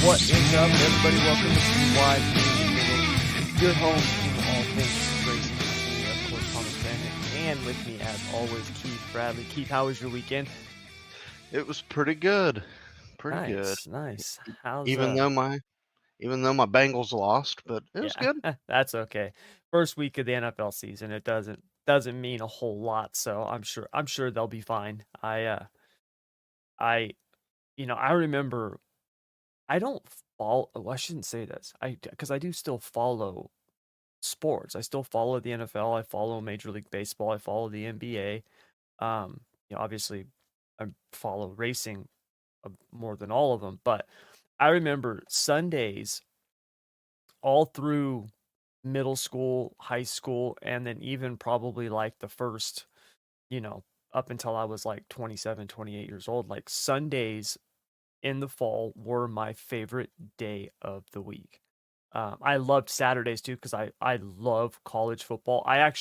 What is up, everybody? Welcome to Speedways, your home to all things racing. With me, of course, Thomas Bennett, and with me, as always, Keith Bradley. Keith, how was your weekend? It was pretty good. Pretty good. Nice. How's Even though my even though my Bengals lost, but it was yeah, good. that's okay. First week of the NFL season, it doesn't mean a whole lot, so I'm sure they'll be fine. I I remember I don't follow. Oh, I shouldn't say this. Because I do still follow sports. I still follow the NFL. I follow Major League Baseball. I follow the NBA. Obviously, I follow racing more than all of them. But I remember Sundays all through middle school, high school, and then even probably like the first, you know, up until I was like 27, 28 years old. Like Sundays in the fall were my favorite day of the week. I loved Saturdays too because I love college football. I've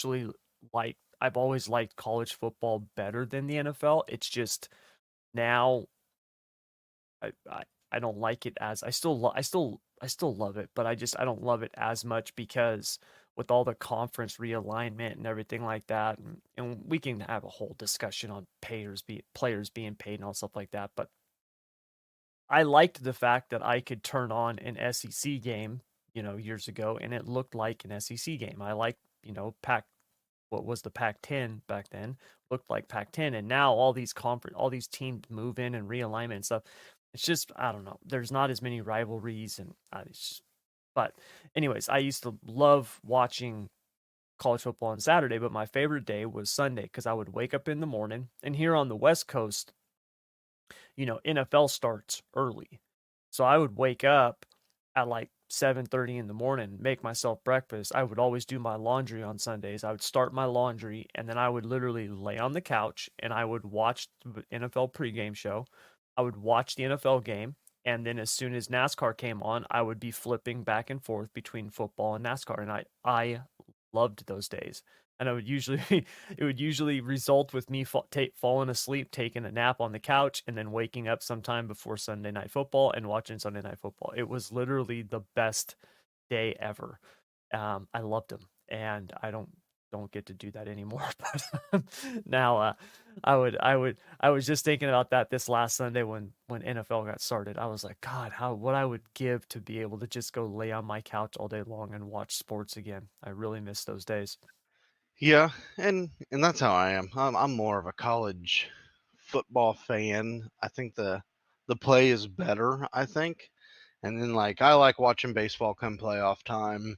always liked college football better than the NFL. It's just now I don't like it as I still love it, but I don't love it as much because with all the conference realignment and everything like that, and we can have a whole discussion on players being paid and all stuff like that. But I liked the fact that I could turn on an SEC game, years ago, and it looked like an SEC game. I liked, what was the Pac-10 back then, looked like Pac-10, and now all these teams move in and realignment and stuff. It's just I don't know. There's not as many rivalries, and but anyways, I used to love watching college football on Saturday, but my favorite day was Sunday because I would wake up in the morning, and here on the West Coast, NFL starts early. So I would wake up at like 7:30 in the morning, make myself breakfast. I would always do my laundry on Sundays. I would start my laundry and then I would literally lay on the couch and I would watch the NFL pregame show. I would watch the NFL game, and then as soon as NASCAR came on, I would be flipping back and forth between football and NASCAR, and I loved those days. And I would usually it would usually result with me falling asleep, taking a nap on the couch, and then waking up sometime before Sunday night football and watching Sunday night football. It was literally the best day ever. I loved them, and I don't get to do that anymore. But now, I was just thinking about that this last Sunday when NFL got started. I was like, God, how what I would give to be able to just go lay on my couch all day long and watch sports again. I really miss those days. Yeah, and that's how I am. I'm more of a college football fan. I think the play is better, I think. And then like I like watching baseball come playoff time.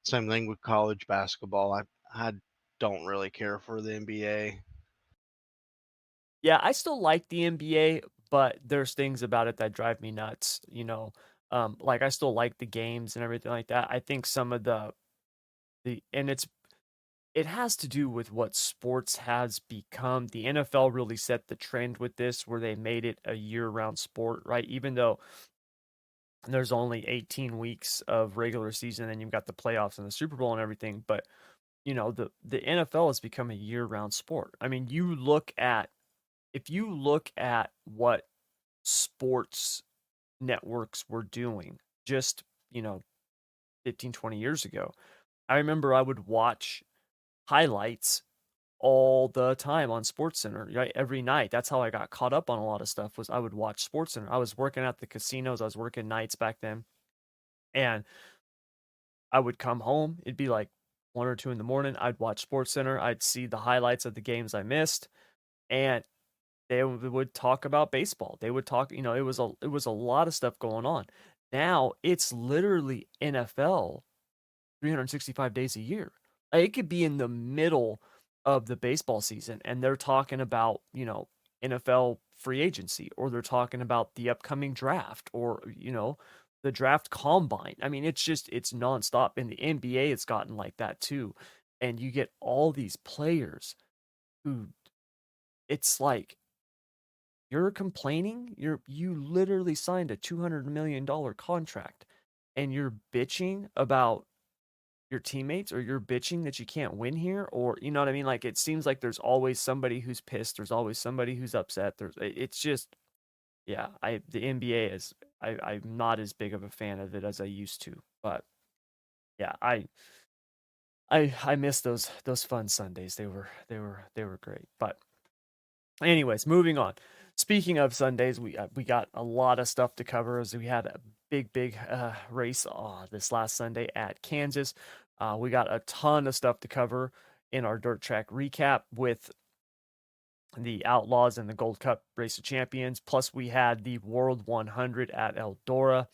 Same thing with college basketball. I don't really care for the NBA. Yeah, I still like the NBA, but there's things about it that drive me nuts. Like I still like the games and everything like that. I think some of the and it has to do with what sports has become. The NFL really set the trend with this, where they made it a year-round sport, right? Even though there's only 18 weeks of regular season, and you've got the playoffs and the Super Bowl and everything, but the NFL has become a year-round sport. I mean, if you look at what sports networks were doing just, 15, 20 years ago, I remember I would watch highlights all the time on SportsCenter, right? Every night. That's how I got caught up on a lot of stuff, was I would watch SportsCenter. I was working at the casinos. I was working nights back then, and I would come home. It'd be like 1 or 2 in the morning. I'd watch SportsCenter. I'd see the highlights of the games I missed, and they would talk about baseball. They would talk, it was a lot of stuff going on. Now it's literally NFL 365 days a year. Like, it could be in the middle of the baseball season and they're talking about, NFL free agency, or they're talking about the upcoming draft, or, the draft combine. I mean, it's nonstop. In the NBA, it's gotten like that too. And you get all these players who, it's like, you're complaining, you literally signed a $200 million contract, and you're bitching about your teammates, or you're bitching that you can't win here, or you know what I mean? Like, it seems like there's always somebody who's pissed, there's always somebody who's upset. It's just Yeah, the NBA is I'm not as big of a fan of it as I used to, but yeah, I miss those fun Sundays. They were great. But anyways, moving on. Speaking of Sundays, we got a lot of stuff to cover as we had a big race this last Sunday at Kansas. We got a ton of stuff to cover in our dirt track recap with the Outlaws and the Gold Cup Race of Champions. Plus, we had the World 100 at Eldora.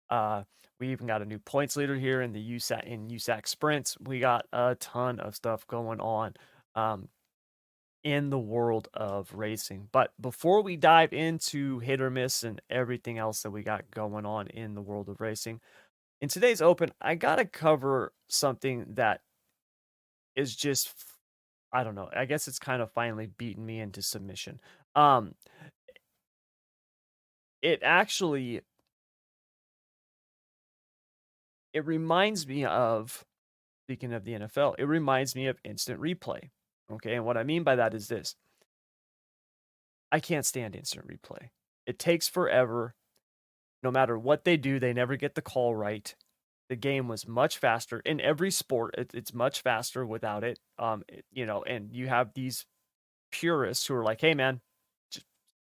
Uh, we even got a new points leader here in the USAC sprints. We got a ton of stuff going on in the world of racing. But before we dive into hit or miss and everything else that we got going on in the world of racing, in today's open, I gotta cover something that is just I don't know. I guess it's kind of finally beaten me into submission. Um, it actually it reminds me of speaking of the NFL, it reminds me of instant replay. Okay, and what I mean by that is this. I can't stand instant replay. It takes forever. No matter what they do, they never get the call right. The game was much faster in every sport. It's much faster without it. And you have these purists who are like, "Hey, man,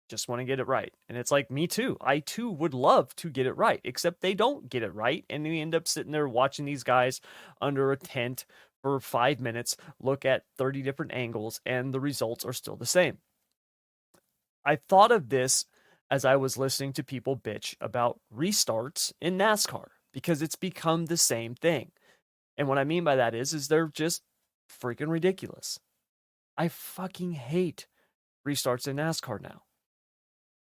just want to get it right." And it's like, me too. I too would love to get it right, except they don't get it right. And we end up sitting there watching these guys under a tent for 5 minutes, look at 30 different angles, and the results are still the same. I thought of this as I was listening to people bitch about restarts in NASCAR because it's become the same thing. And what I mean by that is they're just freaking ridiculous. I fucking hate restarts in NASCAR now.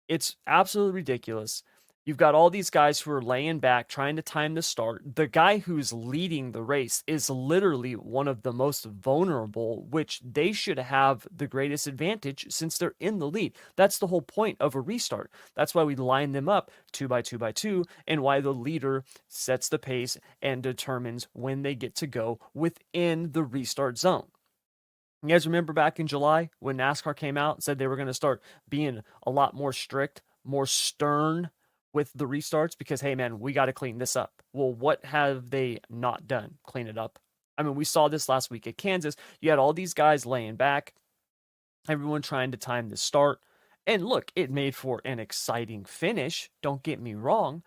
It's absolutely ridiculous. You've got all these guys who are laying back, trying to time the start. The guy who's leading the race is literally one of the most vulnerable, which they should have the greatest advantage since they're in the lead. That's the whole point of a restart. That's why we line them up 2 by 2 by 2, and why the leader sets the pace and determines when they get to go within the restart zone. You guys remember back in July when NASCAR came out and said they were going to start being a lot more strict, more stern with the restarts because, hey, man, we got to clean this up. Well, what have they not done? Clean it up. I mean, we saw this last week at Kansas. You had all these guys laying back, everyone trying to time the start. And look, it made for an exciting finish. Don't get me wrong.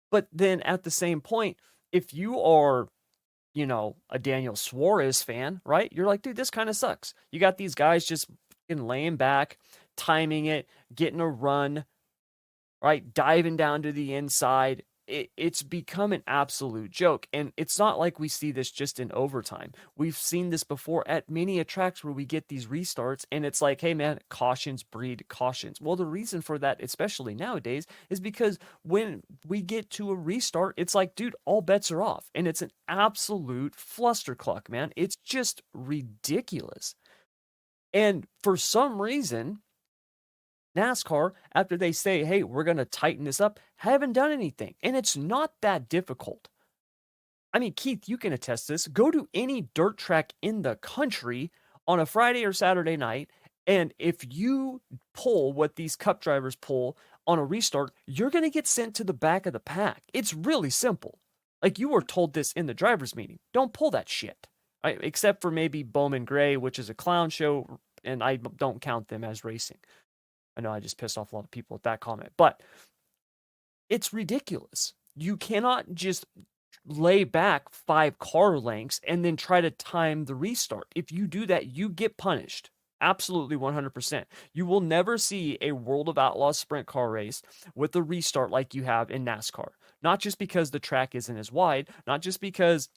But then at the same point, if you are a Daniel Suarez fan, right? You're like, dude, this kind of sucks. You got these guys just laying back, timing it, getting a run, right? Diving down to the inside. It's become an absolute joke. And it's not like we see this just in overtime. We've seen this before at many tracks where we get these restarts and it's like, hey, man, cautions breed cautions. Well, the reason for that, especially nowadays, is because when we get to a restart, it's like, dude, all bets are off. And it's an absolute flustercluck, man. It's just ridiculous. And for some reason, NASCAR, after they say, hey, we're going to tighten this up, haven't done anything. And it's not that difficult. I mean, Keith, you can attest this. Go to any dirt track in the country on a Friday or Saturday night. And if you pull what these cup drivers pull on a restart, you're going to get sent to the back of the pack. It's really simple. Like you were told this in the driver's meeting. Don't pull that shit. Right? Except for maybe Bowman Gray, which is a clown show, and I don't count them as racing. I know I just pissed off a lot of people with that comment, but it's ridiculous. You cannot just lay back 5 car lengths and then try to time the restart. If you do that, you get punished. Absolutely 100%. You will never see a World of Outlaws sprint car race with a restart like you have in NASCAR. Not just because the track isn't as wide, not just because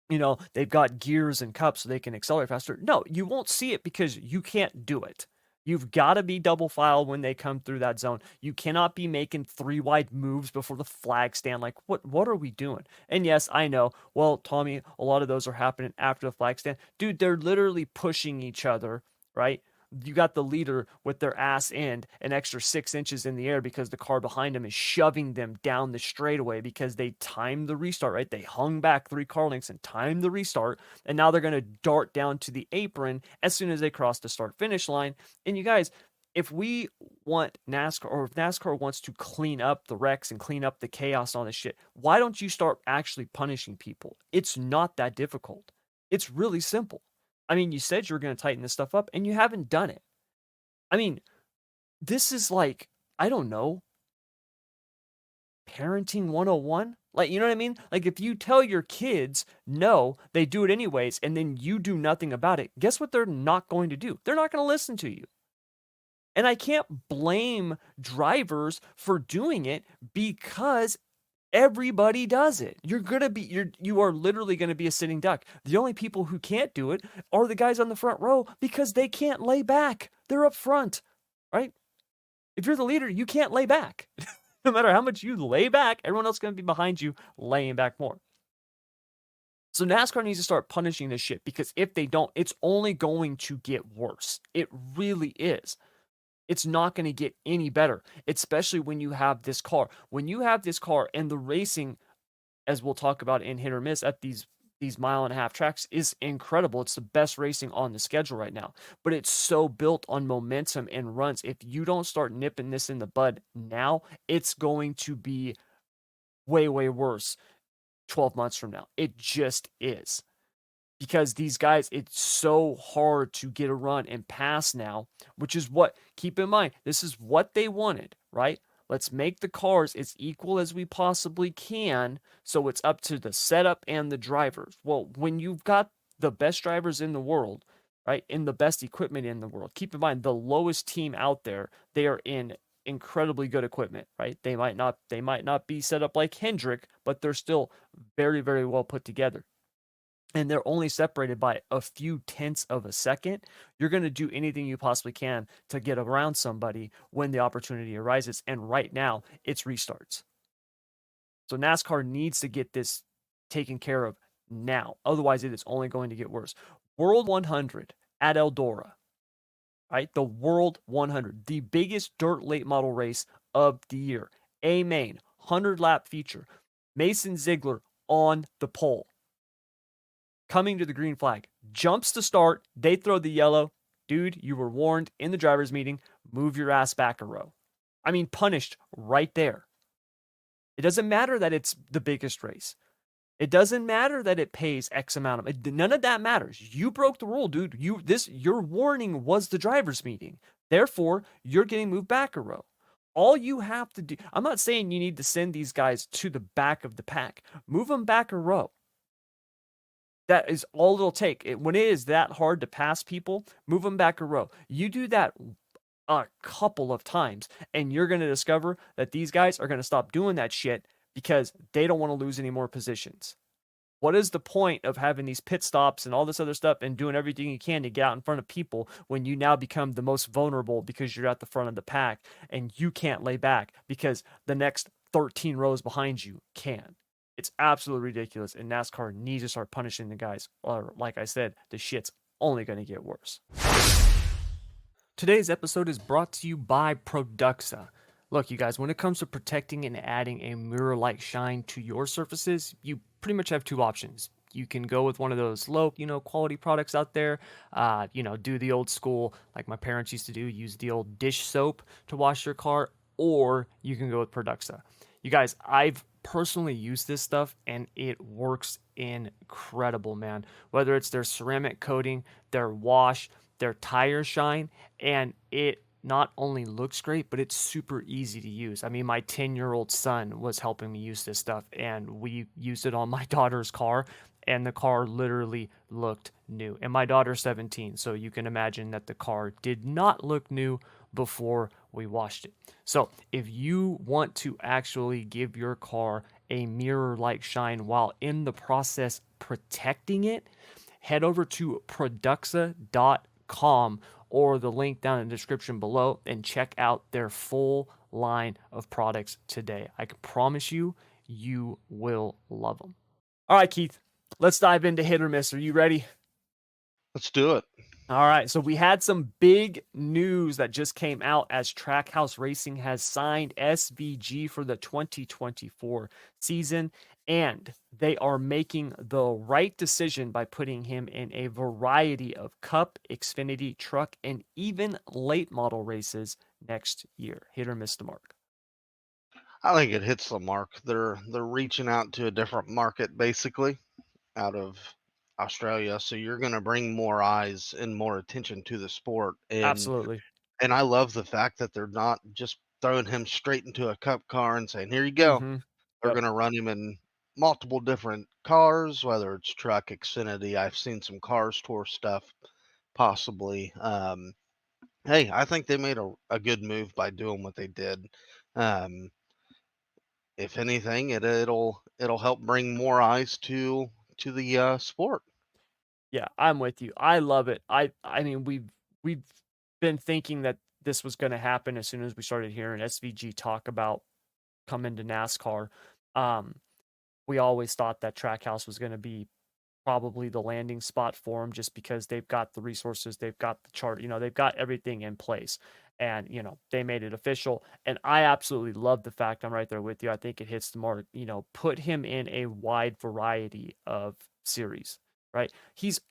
they've got gears and cups so they can accelerate faster. No, you won't see it because you can't do it. You've got to be double file when they come through that zone. You cannot be making 3 wide moves before the flag stand. Like, what are we doing? And yes, I know. Well, Tommy, a lot of those are happening after the flag stand. Dude, they're literally pushing each other, right? You got the leader with their ass end an extra 6 inches in the air because the car behind them is shoving them down the straightaway because they timed the restart, right? They hung back 3 car lengths and timed the restart. And now they're going to dart down to the apron as soon as they cross the start finish line. And you guys, if we want NASCAR, or if NASCAR wants to clean up the wrecks and clean up the chaos and all this shit, why don't you start actually punishing people? It's not that difficult. It's really simple. I mean, you said you were going to tighten this stuff up and you haven't done it. I mean, this is like, I don't know, parenting 101? Like, you know what I mean? Like, if you tell your kids no, they do it anyways, and then you do nothing about it, guess what they're not going to do? They're not going to listen to you. And I can't blame drivers for doing it because everybody does it. You are literally going to be a sitting duck. The only people who can't do it are the guys on the front row because they can't lay back. They're up front, right? If you're the leader, you can't lay back. No matter how much you lay back, everyone else is going to be behind you laying back more. So NASCAR needs to start punishing this shit, because if they don't, it's only going to get worse. It really is. It's not going to get any better, especially when you have this car. When you have this car, and the racing, as we'll talk about in hit or miss at these mile-and-a-half tracks, is incredible. It's the best racing on the schedule right now. But it's so built on momentum and runs. If you don't start nipping this in the bud now, it's going to be way, way worse 12 months from now. It just is. Because these guys, it's so hard to get a run and pass now, which is what, keep in mind, this is what they wanted, right? Let's make the cars as equal as we possibly can, so it's up to the setup and the drivers. Well, when you've got the best drivers in the world, right, and the best equipment in the world, keep in mind, the lowest team out there, they are in incredibly good equipment, right? They might not be set up like Hendrick, but they're still very, very well put together, and they're only separated by a few tenths of a second. You're going to do anything you possibly can to get around somebody when the opportunity arises. And right now, it's restarts. So NASCAR needs to get this taken care of now. Otherwise, it is only going to get worse. World 100 at Eldora, right? The World 100, the biggest dirt late model race of the year. A main, 100-lap feature. Mason Ziegler on the pole, coming to the green flag, jumps to start. They throw the yellow. Dude, you were warned in the driver's meeting. Move your ass back a row. I mean, punished right there. It doesn't matter that it's the biggest race. It doesn't matter that it pays X amount of. None of that matters. You broke the rule, dude. Your warning was the driver's meeting. Therefore, you're getting moved back a row. All you have to do. I'm not saying you need to send these guys to the back of the pack. Move them back a row. That is all it'll take. When it is that hard to pass people, move them back a row. You do that a couple of times, and you're going to discover that these guys are going to stop doing that shit because they don't want to lose any more positions. What is the point of having these pit stops and all this other stuff and doing everything you can to get out in front of people when you now become the most vulnerable because you're at the front of the pack and you can't lay back because the next 13 rows behind you can? It's absolutely ridiculous, and NASCAR needs to start punishing the guys. Or, like I said, the shit's only going to get worse. Today's episode is brought to you by Produxa. Look, you guys, when it comes to protecting and adding a mirror-like shine to your surfaces, you pretty much have two options. You can go with one of those low, quality products out there. Do the old school, like my parents used to do, use the old dish soap to wash your car, or you can go with Produxa. You guys, I've personally used this stuff and it works incredible, man. Whether it's their ceramic coating, their wash, their tire shine, and it not only looks great, but it's super easy to use. I mean, my 10-year-old son was helping me use this stuff, and we used it on my daughter's car, and the car literally looked new. And my daughter's 17, so you can imagine that the car did not look new before we washed it. So if you want to actually give your car a mirror-like shine while in the process protecting it, head over to Produxa.com or the link down in the description below and check out their full line of products today. I can promise you, you will love them. All right, Keith, let's dive into hit or miss. Are you ready? Let's do it. All right, so we had some big news that just came out as Trackhouse Racing has signed SVG for the 2024 season, and they are making the right decision by putting him in a variety of Cup, Xfinity, Truck, and even late model races next year. Hit or miss the mark. I think it hits the mark. They're reaching out to a different market basically out of Australia, so you're going to bring more eyes and more attention to the sport. Absolutely. And I love the fact that they're not just throwing him straight into a cup car and saying, "Here you go." Mm-hmm. They're Yep. going to run him in multiple different cars, whether it's truck, Xfinity. I've seen some cars tour stuff possibly. Hey, I think they made a good move by doing what they did. Um, if anything, it'll help bring more eyes to the sport. Yeah, I'm with you. I love it. I mean, we've been thinking that this was going to happen as soon as we started hearing SVG talk about coming to NASCAR. Um, we always thought that Trackhouse was going to be probably the landing spot for him just because they've got the resources, they've got the chart, they've got everything in place. And, they made it official. And I absolutely love the fact I'm right there with you. I think it hits the mark, put him in a wide variety of series, right? He's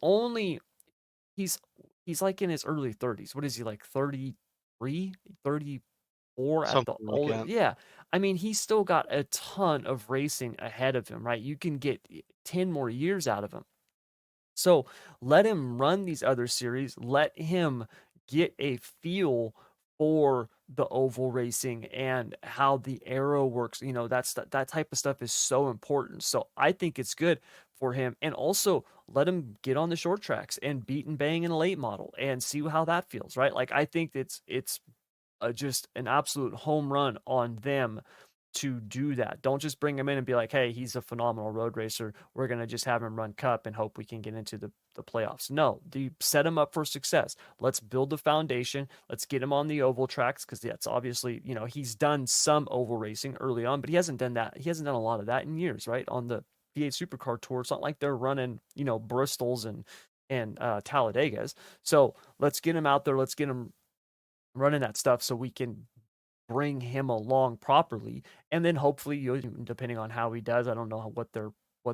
he's like in his early 30s. What is he like 33, 34 at the Something like oldest? that. Yeah. I mean, he's still got a ton of racing ahead of him, right? You can get 10 more years out of him. So let him run these other series. Let him get a feel for the oval racing and how the aero works. That type of stuff is so important. So I think it's good for him. And also let him get on the short tracks and beat and bang in a late model and see how that feels, right? Like I think it's just an absolute home run on them to do that. Don't just bring him in and be like, hey, he's a phenomenal road racer. We're going to just have him run cup and hope we can get into the playoffs. No, you set him up for success. Let's build the foundation. Let's get him on the oval tracks because that's obviously, he's done some oval racing early on, but he hasn't done that. He hasn't done a lot of that in years, right? On the V8 Supercar Tour, it's not like they're running, Bristols and Talladegas. So let's get him out there. Let's get him running that stuff so we can bring him along properly. And then hopefully, depending on how he does, I don't know what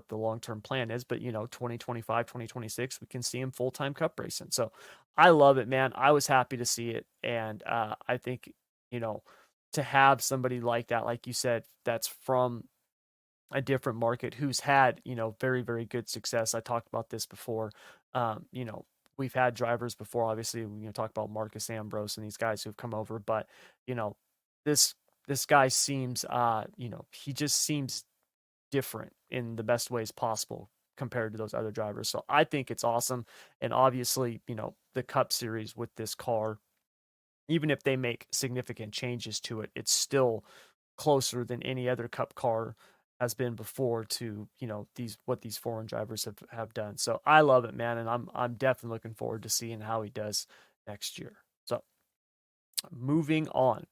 the long-term plan is, but 2025, 2026, we can see him full-time cup racing. So I love it, man. I was happy to see it. And I think, you know, to have somebody like that, like you said, that's from a different market who's had, very, very good success. I talked about this before. We've had drivers before, obviously, talk about Marcus Ambrose and these guys who've come over, but, you know, this this guy seems he just seems different in the best ways possible compared to those other drivers. So I think it's awesome. And obviously, the Cup Series with this car, even if they make significant changes to it, it's still closer than any other Cup car has been before to these foreign drivers have done. So I love it, man, and I'm definitely looking forward to seeing how he does next year. So moving on,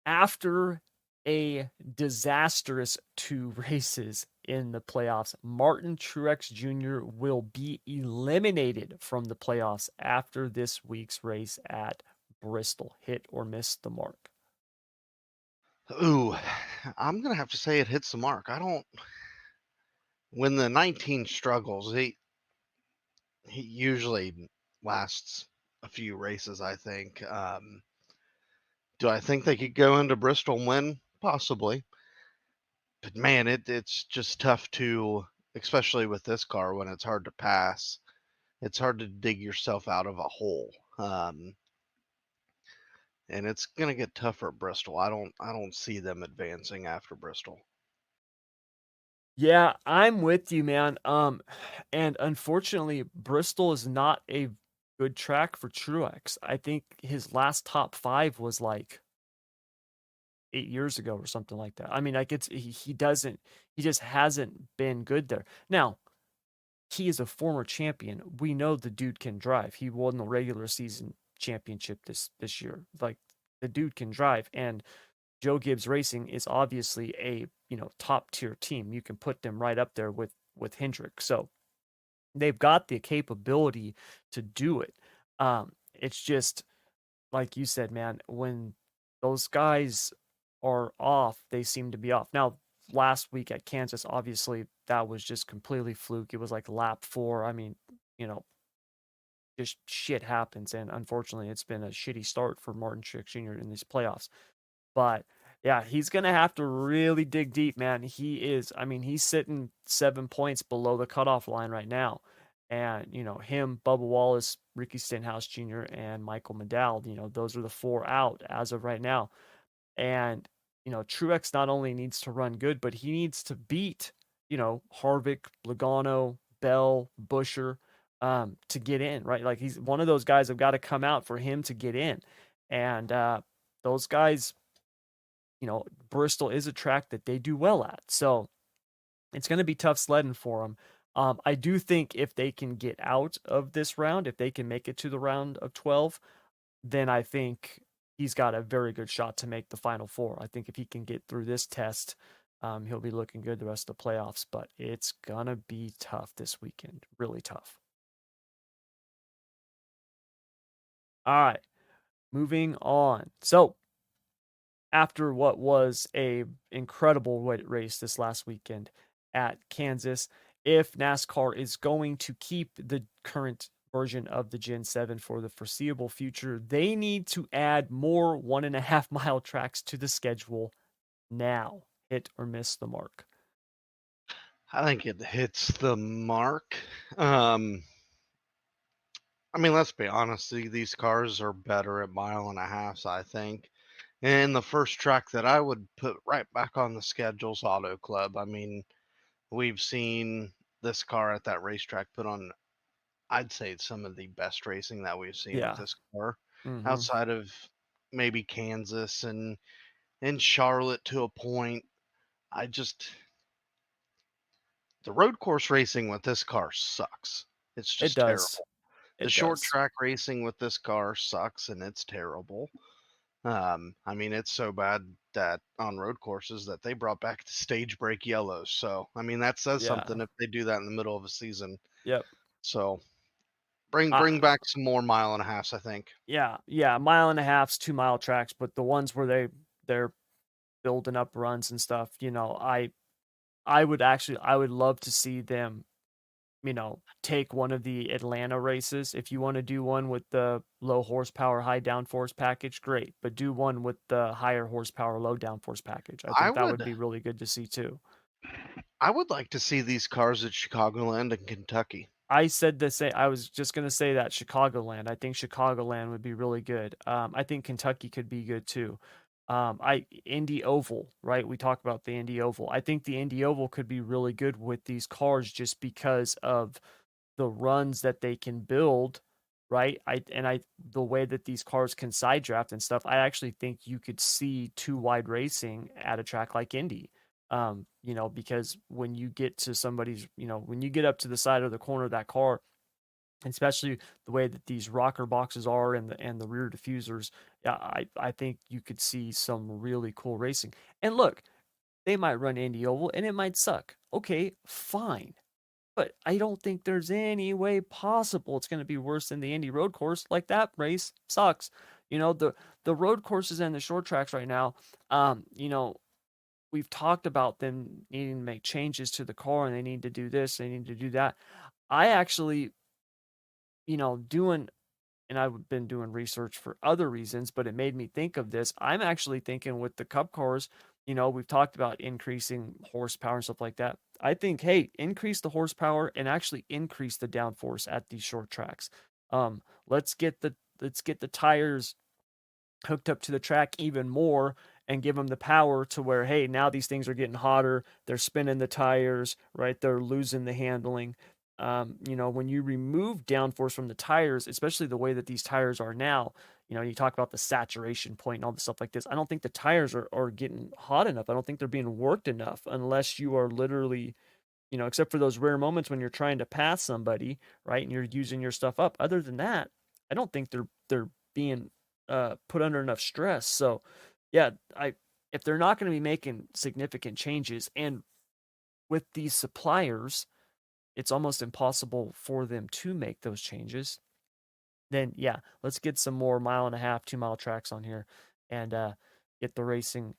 after a disastrous 2 races in the playoffs, Martin Truex Jr. will be eliminated from the playoffs after this week's race at Bristol. Hit or miss the mark? Ooh, I'm gonna have to say it hits the mark. I don't. When the 19 struggles, he usually lasts a few races. I think. Do I think they could go into Bristol and win? Possibly. But man, it's just tough to, especially with this car when it's hard to pass. It's hard to dig yourself out of a hole. And it's gonna get tougher at Bristol. I don't see them advancing after Bristol. Yeah, I'm with you, man. And unfortunately, Bristol is not a good track for Truex. I think his last top five was like 8 years ago or something like that. I mean, like he just hasn't been good there. Now, he is a former champion. We know the dude can drive. He won the regular season championship this year. Like the dude can drive, and Joe Gibbs Racing is obviously a top tier team. You can put them right up there with Hendrick. So they've got the capability to do it. It's just like you said, man, when those guys are off, they seem to be off. Now, last week at Kansas, obviously, that was just completely fluke. It was like lap 4. I mean, you know, just shit happens, and unfortunately, it's been a shitty start for Martin Truex Jr. in these playoffs. But yeah, he's gonna have to really dig deep, man. He is. I mean, he's sitting 7 points below the cutoff line right now, and him, Bubba Wallace, Ricky Stenhouse Jr., and Michael McDowell. Those are the 4 out as of right now. And Truex not only needs to run good, but he needs to beat Harvick, Logano, Bell, Busher, to get in, right? Like he's one of those guys have got to come out for him to get in, and those guys, Bristol is a track that they do well at, so it's going to be tough sledding for them. I do think if they can get out of this round, if they can make it to the round of 12, then I think he's got a very good shot to make the final 4. I think if he can get through this test, he'll be looking good the rest of the playoffs, but it's going to be tough this weekend. Really tough. All right, moving on. So, after what was a incredible race this last weekend at Kansas, if NASCAR is going to keep the current version of the Gen 7 for the foreseeable future, they need to add more 1.5 mile tracks to the schedule now. Hit or miss the mark? I think it hits the mark. Um, I mean, let's be honest. These cars are better at mile and a half, I think. And the first track that I would put right back on the schedule's Auto Club. I mean, we've seen this car at that racetrack put on, I'd say, some of the best racing that we've seen with Yeah. this car, Mm-hmm. outside of maybe Kansas and Charlotte to a point. I just the road course racing with this car sucks. It's It just does. terrible. The It short does. track racing with this car sucks and it's terrible. I mean, it's so bad that on road courses that they brought back the stage break yellows. So, I mean, that says Yeah. something if they do that in the middle of a season. Yep. So, bring I back some more mile and a halves, I think. Yeah, yeah, 1.5 miles, 2 mile tracks, but the ones where they're building up runs and stuff, I would love to see them, take one of the Atlanta races. If you want to do one with the low horsepower, high downforce package, great. But do one with the higher horsepower, low downforce package. I I think that would would be really good to see too. I would like to see these cars at Chicagoland and Kentucky. I said the same. I was just gonna say that Chicagoland. I think Chicagoland would be really good. I think Kentucky could be good too. I Indy Oval, right? We talked about the Indy Oval. I think the Indy Oval could be really good with these cars just because of the runs that they can build, right? I the way that these cars can side draft and stuff. I actually think you could see 2 wide racing at a track like Indy. Because when you get to somebody's, when you get up to the side of the corner of that car, especially the way that these rocker boxes are and the rear diffusers, yeah, I think you could see some really cool racing. And look, they might run Indy Oval and it might suck. Okay, fine. But I don't think there's any way possible it's going to be worse than the Indy road course. Like that race sucks. The road courses and the short tracks right now, um, you know, we've talked about them needing to make changes to the car and they need to do this, they need to do that. I actually, doing and I've been doing research for other reasons, but it made me think of this. I'm actually thinking with the Cup cars, we've talked about increasing horsepower and stuff like that. I think, hey, increase the horsepower and actually increase the downforce at these short tracks. Um, let's get the tires hooked up to the track even more and give them the power to where, hey, now these things are getting hotter, they're spinning the tires, right? They're losing the handling. When you remove downforce from the tires, especially the way that these tires are now, you talk about the saturation point and all the stuff like this. I don't think the tires are getting hot enough. I don't think they're being worked enough unless you are literally, except for those rare moments when you're trying to pass somebody, right? And you're using your stuff up. Other than that, I don't think they're being put under enough stress. So, yeah, I if they're not going to be making significant changes, and with these suppliers, it's almost impossible for them to make those changes. then yeah, let's get some more 1.5 2 mile tracks on here, and get the racing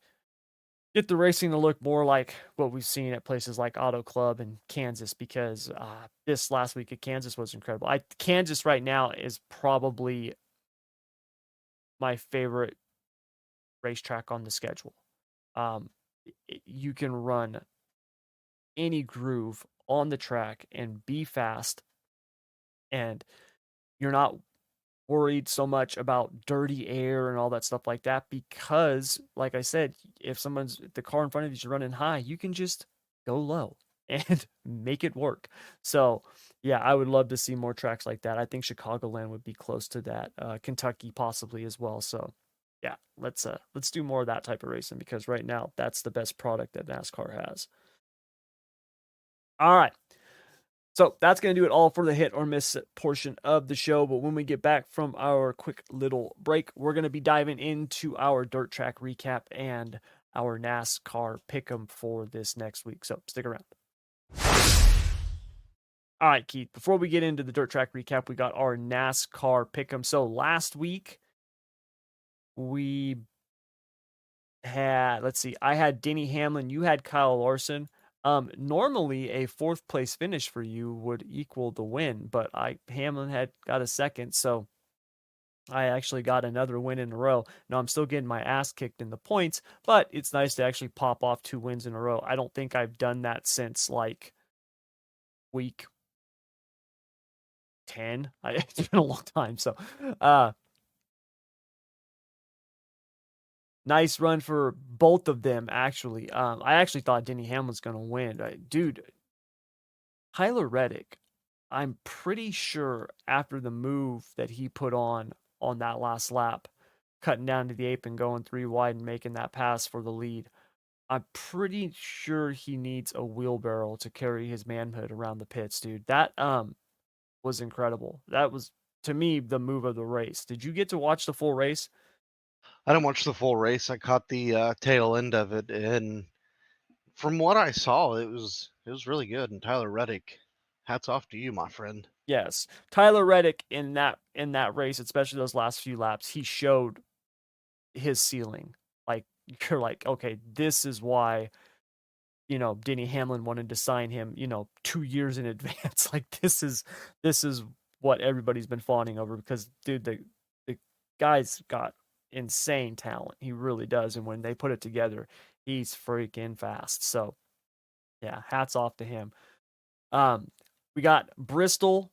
to look more like what we've seen at places like Auto Club and Kansas, because this last week at Kansas was incredible. Kansas right now is probably my favorite racetrack on the schedule. You can run any groove on the track and be fast, and you're not worried so much about dirty air and all that stuff like that, because like I said, if the car in front of you is running high, you can just go low and make it work. So yeah, I would love to see more tracks like that. I think Chicagoland would be close to that. Kentucky possibly as well. So yeah, let's do more of that type of racing, because right now that's the best product that NASCAR has. All right. So that's going to do it all for the hit or miss portion of the show. But when we get back from our quick little break, we're going to be diving into our dirt track recap and our NASCAR pick'em for this next week. So stick around. All right, Keith, before we get into the dirt track recap, we got our NASCAR pick'em. So last week we had, let's see, I had Denny Hamlin, you had Kyle Larson. Normally a fourth place finish for you would equal the win, but Hamlin had got a second, so I actually got another win in a row. Now I'm still getting my ass kicked in the points, but it's nice to actually pop off 2 wins in a row. I don't think I've done that since like week 10. It's been a long time, so nice run for both of them, actually. I actually thought Denny Hamlin's going to win. Dude, Tyler Reddick, I'm pretty sure after the move that he put on that last lap, cutting down to the ape and going 3 wide and making that pass for the lead, I'm pretty sure he needs a wheelbarrow to carry his manhood around the pits, dude. That was incredible. That was, to me, the move of the race. Did you get to watch the full race? I didn't watch the full race. I caught the tail end of it, and from what I saw, it was really good. And Tyler Reddick, hats off to you, my friend. Yes. Tyler Reddick in that race, especially those last few laps, he showed his ceiling. Like, you're like, okay, this is why, Denny Hamlin wanted to sign him, 2 years in advance. Like, this is what everybody's been fawning over, because dude, the guy's got insane talent. He really does, and when they put it together, he's freaking fast. So, yeah, hats off to him. We got Bristol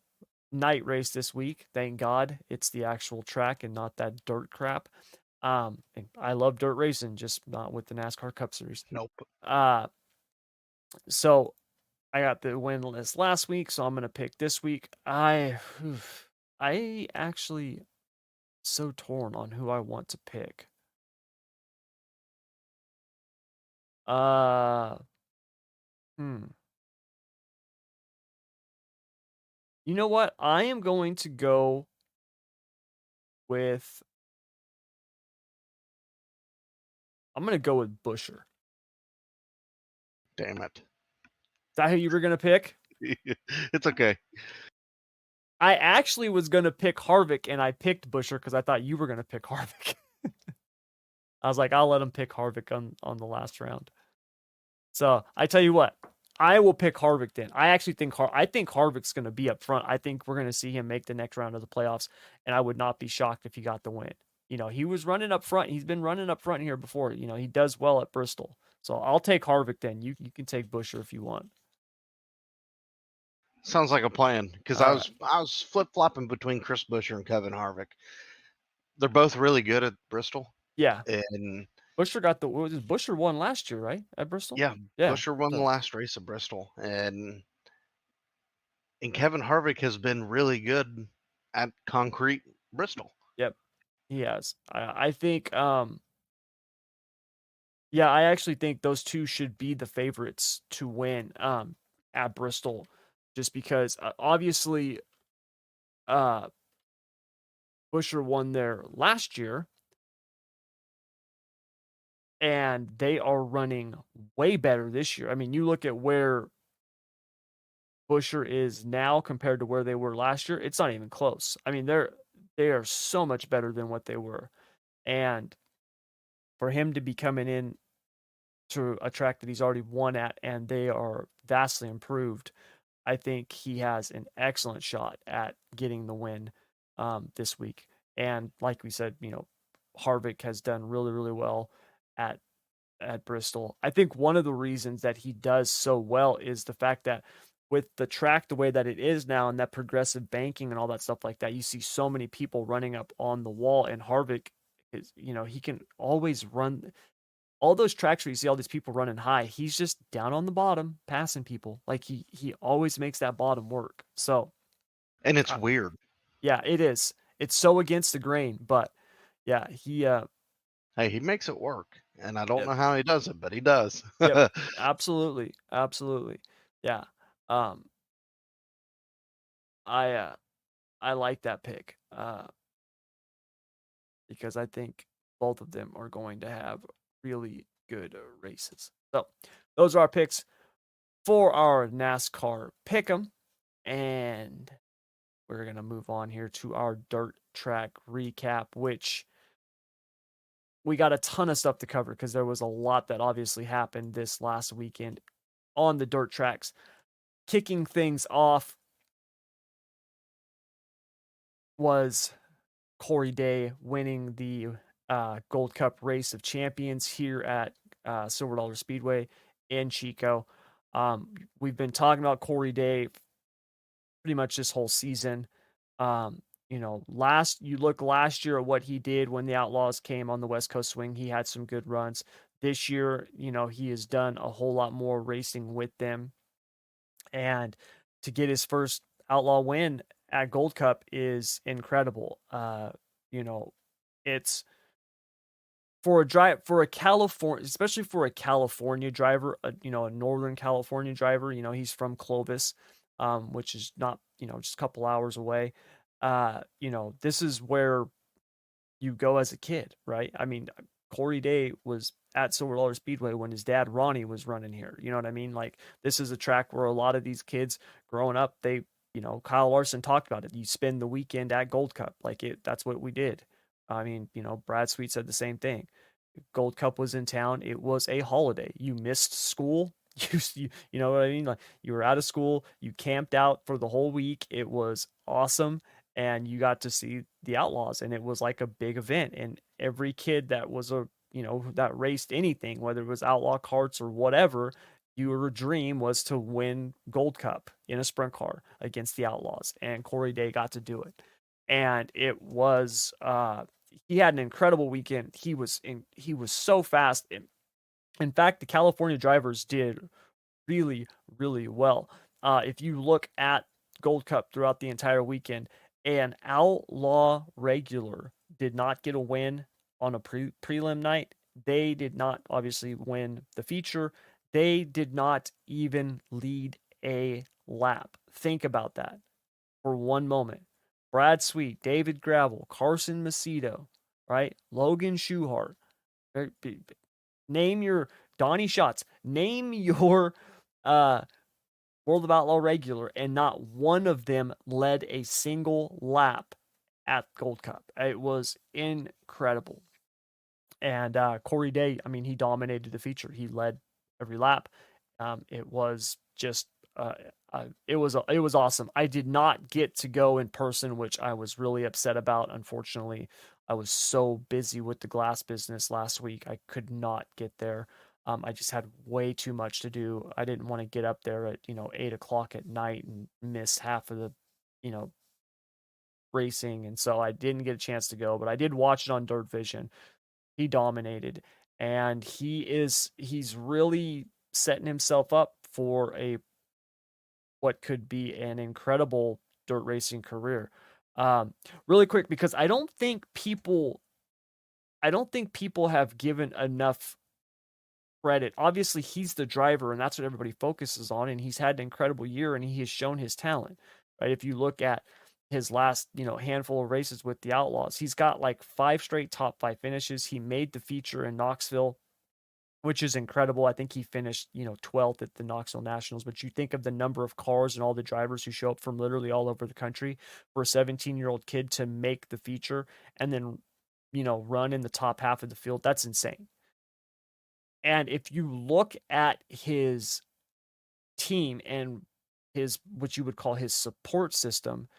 night race this week. Thank God it's the actual track and not that dirt crap. And I love dirt racing, just not with the NASCAR Cup Series. Nope. So I got the win list last week, so I'm gonna pick this week. I actually so torn on who I want to pick. Hmm. You know what? I am going to go with. I'm gonna go with Busher. Damn it. Is that who you were gonna pick? It's okay. I actually was gonna pick Harvick, and I picked Busher because I thought you were gonna pick Harvick. I was like, I'll let him pick Harvick on the last round. So I tell you what, I will pick Harvick then. I actually think Harvick's going to be up front. I think we're going to see him make the next round of the playoffs, and I would not be shocked if he got the win. He was running up front. He's been running up front here before. He does well at Bristol. So I'll take Harvick then. You can take Busher if you want. Sounds like a plan, because All I right. was flip flopping between Chris Buescher and Kevin Harvick. They're both really good at Bristol, Yeah. and Busher won last year, right? At Bristol? yeah, Yeah. Buescher won the So, last race at Bristol, and Kevin Harvick has been really good at concrete Bristol. yep. He has. I think yeah, I actually think those two should be the favorites to win at Bristol, just because obviously Busher won there last year, and they are running way better this year. I mean, you look at where Busher is now compared to where they were last year, it's not even close. I mean, They are so much better than what they were. And for him to be coming in to a track that he's already won at and they are vastly improved, I think he has an excellent shot at getting the win this week. And like we said, Harvick has done really, really well at Bristol. I think one of the reasons that he does so well is the fact that with the track the way that it is now and that progressive banking and all that stuff like that, you see so many people running up on the wall, and Harvick is, he can always run all those tracks where you see all these people running high. He's just down on the bottom passing people. Like he always makes that bottom work. So And it's uh, weird. yeah, it is. It's so against the grain, but yeah, Hey, he makes it work. And I don't yep, know how he does it, but he does. yep, absolutely, absolutely, yeah. Um, I I like that pick because I think both of them are going to have really good races. So those are our picks for our NASCAR pick'em, and we're gonna move on here to our dirt track recap, which we got a ton of stuff to cover because there was a lot that obviously happened this last weekend on the dirt tracks. Kicking things off was Corey Day winning the Gold Cup Race of Champions here at Silver Dollar Speedway in Chico. We've been talking about Corey Day pretty much this whole season. You look last year at what he did when the Outlaws came on the West Coast swing. He had some good runs. This year, he has done a whole lot more racing with them. And to get his first Outlaw win at Gold Cup is incredible. You know, it's for a California, especially for a California driver, a Northern California driver. He's from Clovis, which is not just a couple hours away. This is where you go as a kid, right? I mean, Corey Day was at Silver Dollar Speedway when his dad Ronnie was running here. You know what I mean? Like this is a track where a lot of these kids growing up, Kyle Larson talked about it. You spend the weekend at Gold Cup, that's what we did. I mean, Brad Sweet said the same thing. Gold Cup was in town. It was a holiday. You missed school. You know what I mean? Like you were out of school. You camped out for the whole week. It was awesome, and you got to see the Outlaws, and it was like a big event. And every kid that was that raced anything, whether it was outlaw carts or whatever, your dream was to win Gold Cup in a sprint car against the Outlaws, and Corey Day got to do it, and it was he had an incredible weekend. He was so fast. In fact, the California drivers did really, really well. If you look at Gold Cup throughout the entire weekend, an outlaw regular did not get a win on a prelim night. They did not obviously win the feature. They did not even lead a lap. Think about that for one moment. Brad Sweet, David Gravel, Carson Macedo, right? Logan Schuchart. Name your Donnie Schatz. Name your uh, World of Outlaw regular, and not one of them led a single lap at Gold Cup. It was incredible. And Corey Day, I mean, he dominated the feature. He led every lap. It was just it was awesome. I did not get to go in person, which I was really upset about. Unfortunately, I was so busy with the glass business last week. I could not get there. I just had way too much to do. I didn't want to get up there at 8 o'clock at night and miss half of the you know racing, and so I didn't get a chance to go. But I did watch it on Dirt Vision. He dominated, and he's really setting himself up for a what could be an incredible dirt racing career. Really quick, because I don't think people have given enough credit. Obviously, he's the driver, and that's what everybody focuses on. And he's had an incredible year, and he has shown his talent. Right? If you look at his last, handful of races with the Outlaws, he's got like 5 straight top 5 finishes. He made the feature in Knoxville. which is incredible. I think he finished, 12th at the Knoxville Nationals. But you think of the number of cars and all the drivers who show up from literally all over the country for a 17-year-old kid to make the feature and then, run in the top half of the field. That's insane. And if you look at his team and his, what you would call his support system,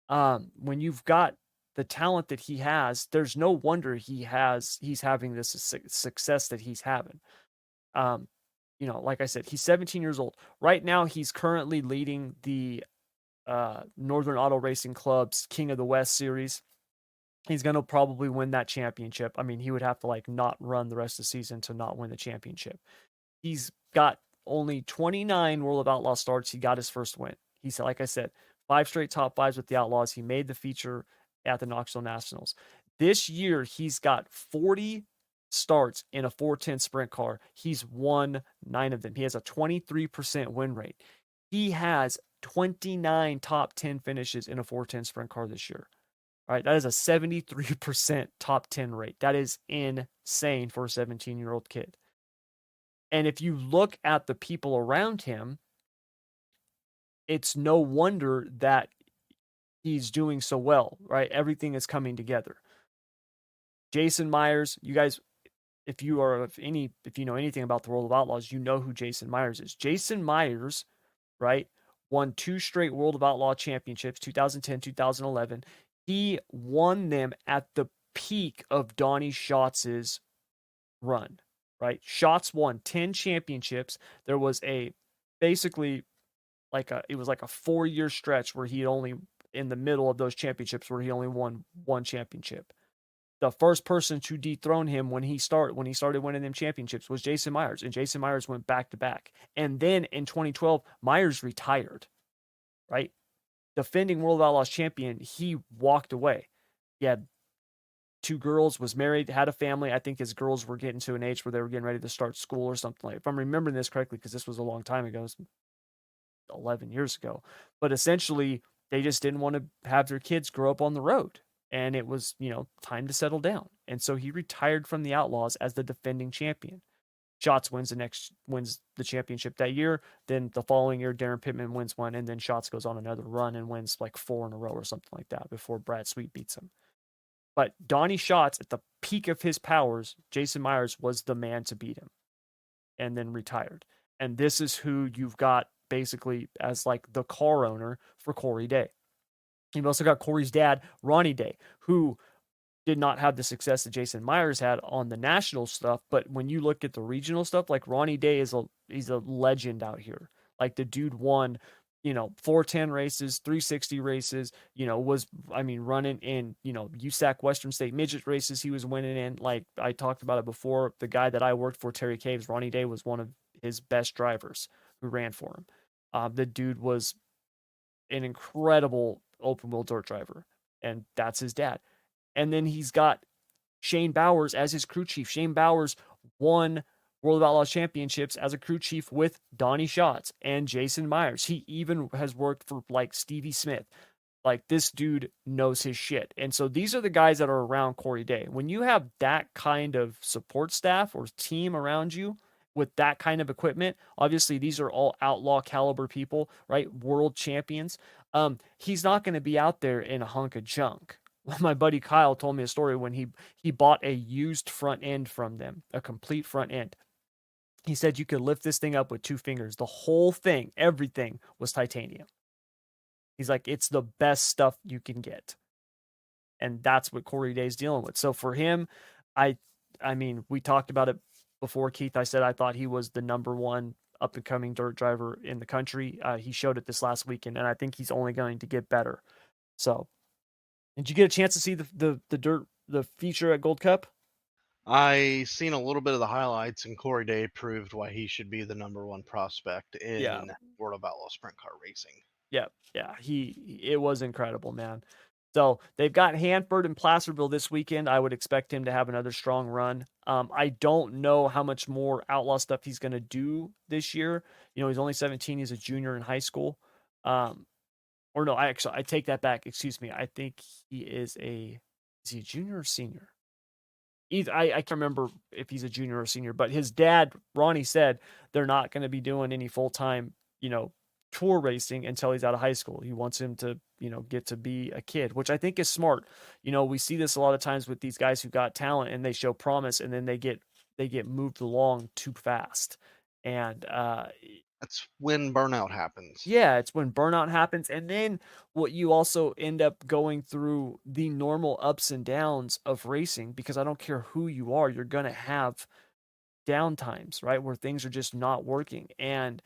when you've got the talent that he has, there's no wonder he's having this success that he's having. Um, like I said, he's 17 years old. Right now, he's currently leading the Northern Auto Racing Club's King of the West series. He's going to probably win that championship. I mean, he would have to like not run the rest of the season to not win the championship. He's got only 29 World of Outlaw starts. He got his first win. He's, like I said, 5 straight top fives with the Outlaws. He made the feature at the Knoxville Nationals. This year, he's got 40 starts in a 410 sprint car. He's won 9 of them. He has a 23% win rate. He has 29 top 10 finishes in a 410 sprint car this year. All right, that is a 73% top 10 rate. That is insane for a 17-year-old kid. And if you look at the people around him, it's no wonder that he's doing so well, right? Everything is coming together. Jason Myers, you guys, if you know anything about the World of Outlaws, you know who Jason Myers is. Jason Myers, right, won 2 straight World of Outlaw championships, 2010, 2011. He won them at the peak of Donnie Schatz's run, right? Schatz won 10 championships. There was basically it was like a 4-year stretch where he only, in the middle of those championships, where he only won 1 championship. The first person to dethrone him when he started winning them championships was Jason Myers, and Jason Myers went back to back. And then in 2012, Myers retired, right? Defending World Outlaws champion, he walked away. He had 2 girls, was married, had a family. I think his girls were getting to an age where they were getting ready to start school or something like. If I'm remembering this correctly, because this was a long time ago, 11 years ago. But essentially, they just didn't want to have their kids grow up on the road. And it was, time to settle down. And so he retired from the Outlaws as the defending champion. Schatz wins the championship that year. Then the following year, Darren Pittman wins one, and then Schatz goes on another run and wins like 4 in a row or something like that before Brad Sweet beats him. But Donnie Schatz, at the peak of his powers, Jason Myers was the man to beat him, and then retired. And this is who you've got basically as like the car owner for Corey Day. You've also got Corey's dad, Ronnie Day, who did not have the success that Jason Myers had on the national stuff. But when you look at the regional stuff, like Ronnie Day he's a legend out here. Like the dude won, 410 races, 360 races, running in, USAC Western State midget races he was winning in. Like I talked about it before, the guy that I worked for, Terry Caves, Ronnie Day was one of his best drivers who ran for him. The dude was an incredible open wheel dirt driver, and that's his dad. And then he's got Shane Bowers as his crew chief. Shane Bowers won World of Outlaws championships as a crew chief with Donnie Schatz and Jason Myers. He even has worked for like Stevie Smith. Like this dude knows his shit. And so these are the guys that are around Corey Day. When you have that kind of support staff or team around you with that kind of equipment, obviously these are all outlaw caliber people, right? World champions. He's not going to be out there in a hunk of junk. My buddy Kyle told me a story when he bought a used front end from them, a complete front end. He said you could lift this thing up with 2 fingers. The whole thing, everything was titanium. He's like, it's the best stuff you can get. And that's what Corey Day's dealing with. So for him, I mean, we talked about it before, Keith. I said I thought he was the number 1 up and coming dirt driver in the country. He showed it this last weekend, and I think he's only going to get better. So, did you get a chance to see the feature at Gold Cup? I seen a little bit of the highlights, and Corey Day proved why he should be the number 1 prospect Yeah. in World of Outlaw Sprint Car Racing. Yeah. It was incredible, man. So they've got Hanford and Placerville this weekend. I would expect him to have another strong run. I don't know how much more outlaw stuff he's going to do this year. He's only 17. He's a junior in high school. Or no, I take that back. Excuse me. I think is he a junior or senior? I can't remember if he's a junior or senior, but his dad, Ronnie, said they're not gonna be doing any full-time, tour racing until he's out of high school. He wants him to, get to be a kid, which I think is smart. We see this a lot of times with these guys who got talent and they show promise and then they get moved along too fast. And That's when burnout happens. yeah, it's when burnout happens, and then what you also end up going through the normal ups and downs of racing, because I don't care who you are, you're gonna have downtimes, right? Where things are just not working. And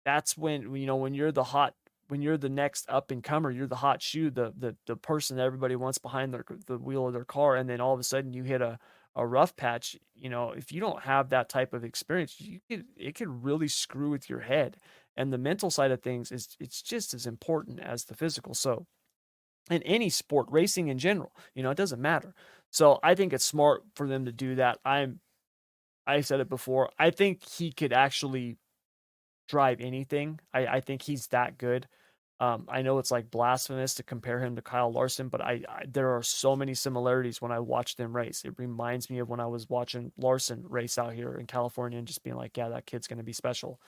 that's when when you're the next up and comer, you're the hot shoe, the person that everybody wants behind the wheel of their car, and then all of a sudden you hit a rough patch. If you don't have that type of experience, it could really screw with your head. And the mental side of things it's just as important as the physical. So in any sport, racing in general, it doesn't matter. So I think it's smart for them to do that. I said it before. I think he could actually drive anything. I think he's that good. I know it's like blasphemous to compare him to Kyle Larson, but there are so many similarities when I watch them race. It reminds me of when I was watching Larson race out here in California and just being like, yeah, that kid's going to be special.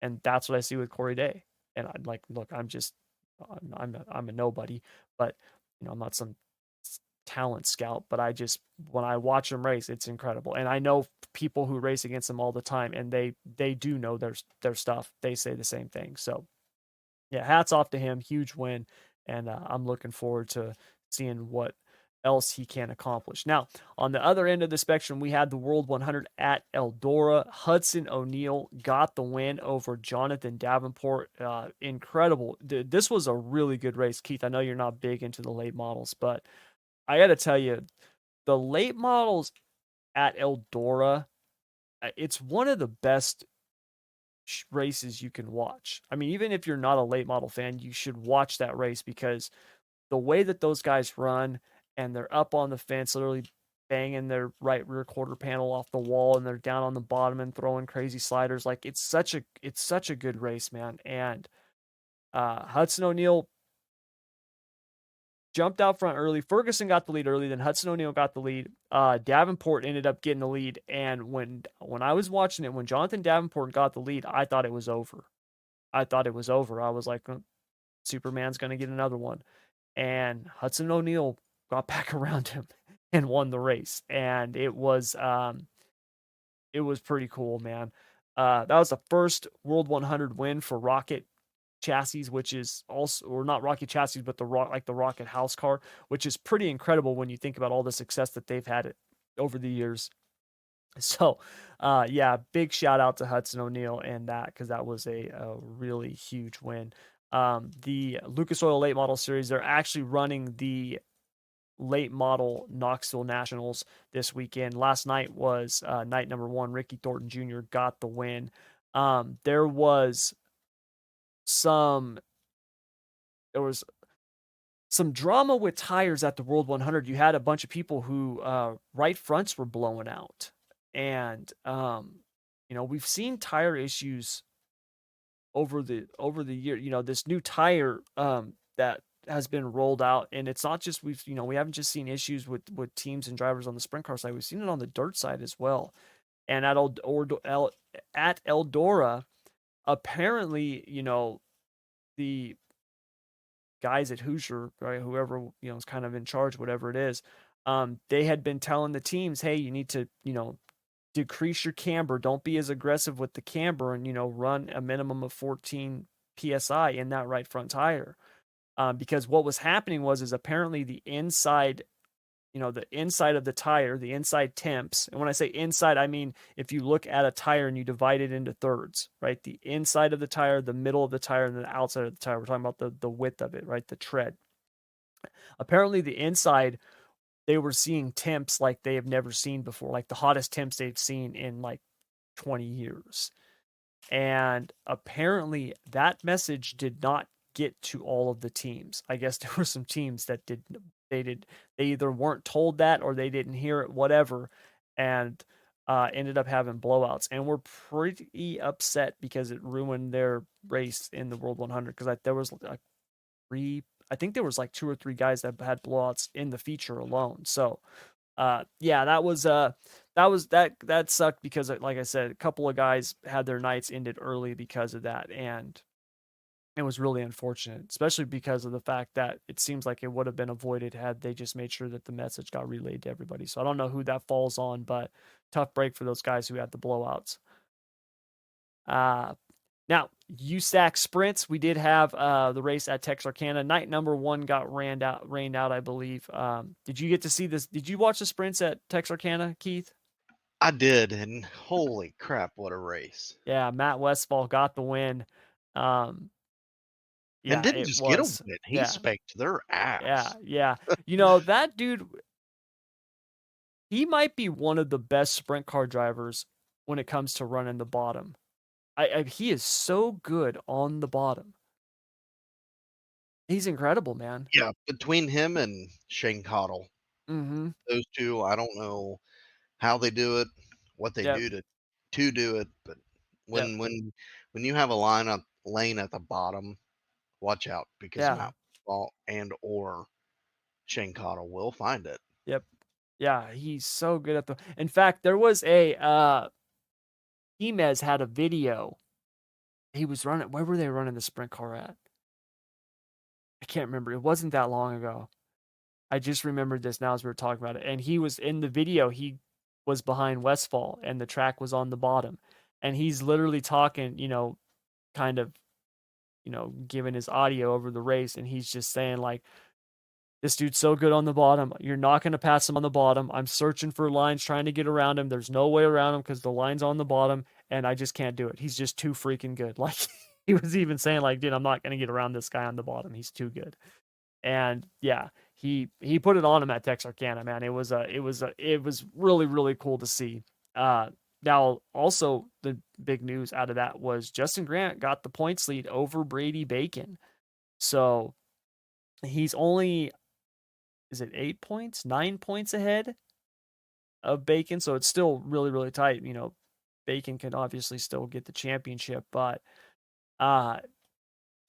And that's what I see with Corey Day. And I'm like, look, I'm a nobody, but I'm not some talent scout, but when I watch him race, it's incredible. And I know people who race against him all the time, and they do know their stuff. They say the same thing. So yeah, hats off to him. Huge win, and I'm looking forward to seeing what else he can accomplish. Now, on the other end of the spectrum, we had the World 100 at Eldora. Hudson O'Neal got the win over Jonathan Davenport. Incredible. This was a really good race, Keith. I know you're not big into the late models, but I got to tell you, the late models at Eldora, it's one of the best races you can watch. I mean, even if you're not a late model fan, you should watch that race, because the way that those guys run and they're up on the fence, literally banging their right rear quarter panel off the wall, and they're down on the bottom and throwing crazy sliders. Like it's such a good race, man. And Hudson O'Neal jumped out front early. Ferguson got the lead early, then Hudson O'Neal got the lead. Davenport ended up getting the lead, and when I was watching it, when Jonathan Davenport got the lead, I thought it was over. I thought it was over. I was like, Superman's going to get another one. And Hudson O'Neal got back around him and won the race. And it was pretty cool, man. That was the first World 100 win for Rocket Chassis, which is also, or not Rocket Chassis, but the Rocket house car, which is pretty incredible when you think about all the success that they've had over the years. So, yeah, big shout out to Hudson O'Neal and that, because that was a really huge win. The Lucas Oil Late Model Series, they're actually running the late model Knoxville Nationals this weekend. Last night was night number one. Ricky Thornton Jr. got the win. There was some there was some drama with tires at the World 100. You had a bunch of people who right fronts were blowing out, and we've seen tire issues over the year. This new tire that has been rolled out, and it's not just we haven't just seen issues with teams and drivers on the sprint car side. We've seen it on the dirt side as well. And at Eldora, apparently, the guys at Hoosier, right, whoever is kind of in charge, whatever it is, they had been telling the teams, hey, you need to decrease your camber, don't be as aggressive with the camber, and run a minimum of 14 psi in that right front tire, because what was happening is apparently the inside of the tire, the inside temps. And when I say inside, I mean, if you look at a tire and you divide it into thirds, right? The inside of the tire, the middle of the tire, and the outside of the tire. We're talking about the width of it, right? The tread. Apparently the inside, they were seeing temps like they have never seen before, like the hottest temps they've seen in like 20 years. And apparently that message did not get to all of the teams. I guess there were some teams that they either weren't told that or they didn't hear it, whatever, and ended up having blowouts, and were pretty upset because it ruined their race in the World 100, because there was like I think there was like 2 or 3 guys that had blowouts in the feature alone. So Yeah, that sucked because, like I said, a couple of guys had their nights ended early because of that, and it was really unfortunate, especially because of the fact that it seems like it would have been avoided had they just made sure that the message got relayed to everybody. So I don't know who that falls on, but tough break for those guys who had the blowouts. Uh, Now, USAC sprints, we did have the race at Texarkana. Night number one got rained out, I believe. Did you get to see this? Did you watch the sprints at Texarkana, Keith? I did, and holy crap, what a race! Yeah, Matt Westfall got the win. Um, And yeah, didn't it just get a was. win, he Yeah, spanked their yeah, ass. yeah. That dude, he might be one of the best sprint car drivers when it comes to running the bottom. He is so good on the bottom. He's incredible, man. Yeah, between him and Shane Cottle, Mm-hmm. those 2, I don't know how they do it, what they Yep. do to do it, but Yep. when you have a lane at the bottom, watch out because Yeah. Matt Westphal and or Shane Cottle will find it. Yep. Yeah, he's so good at the In fact, there was a Himez had a video. He was running where were they running the sprint car at? I can't remember. It wasn't that long ago. I just remembered this now as we were talking about it. And he was in the video, he was behind Westfall and the track was on the bottom. And he's literally talking, kind of, giving his audio over the race. And he's just saying, like, this dude's so good on the bottom. You're not going to pass him on the bottom. I'm searching for lines, trying to get around him. There's no way around him because the line's on the bottom, and I just can't do it. He's just too freaking good. Like he was even saying, like, dude, I'm not going to get around this guy on the bottom. He's too good. And yeah, he put it on him at Texarkana, man. It was really really cool to see. Now also the big news out of that was Justin Grant got the points lead over Brady Bacon. So he's only is it 8 points, 9 points ahead of Bacon. So it's still really, really tight. Bacon can obviously still get the championship, but uh,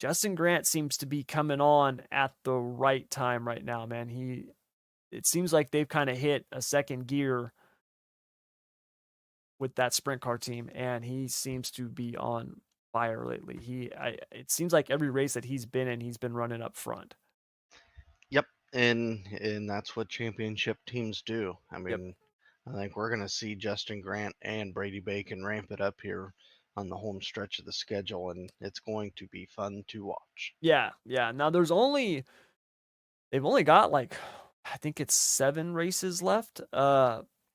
Justin Grant seems to be coming on at the right time right now, man. It seems like they've kind of hit a second gear with that sprint car team, and he seems to be on fire lately. It seems like every race that he's been in, he's been running up front. Yep, and that's what championship teams do. I Yep. mean, I think we're gonna see Justin Grant and Brady Bacon ramp it up here on the home stretch of the schedule, and it's going to be fun to watch. Yeah, yeah. Now they've only got like I think it's 7 races left.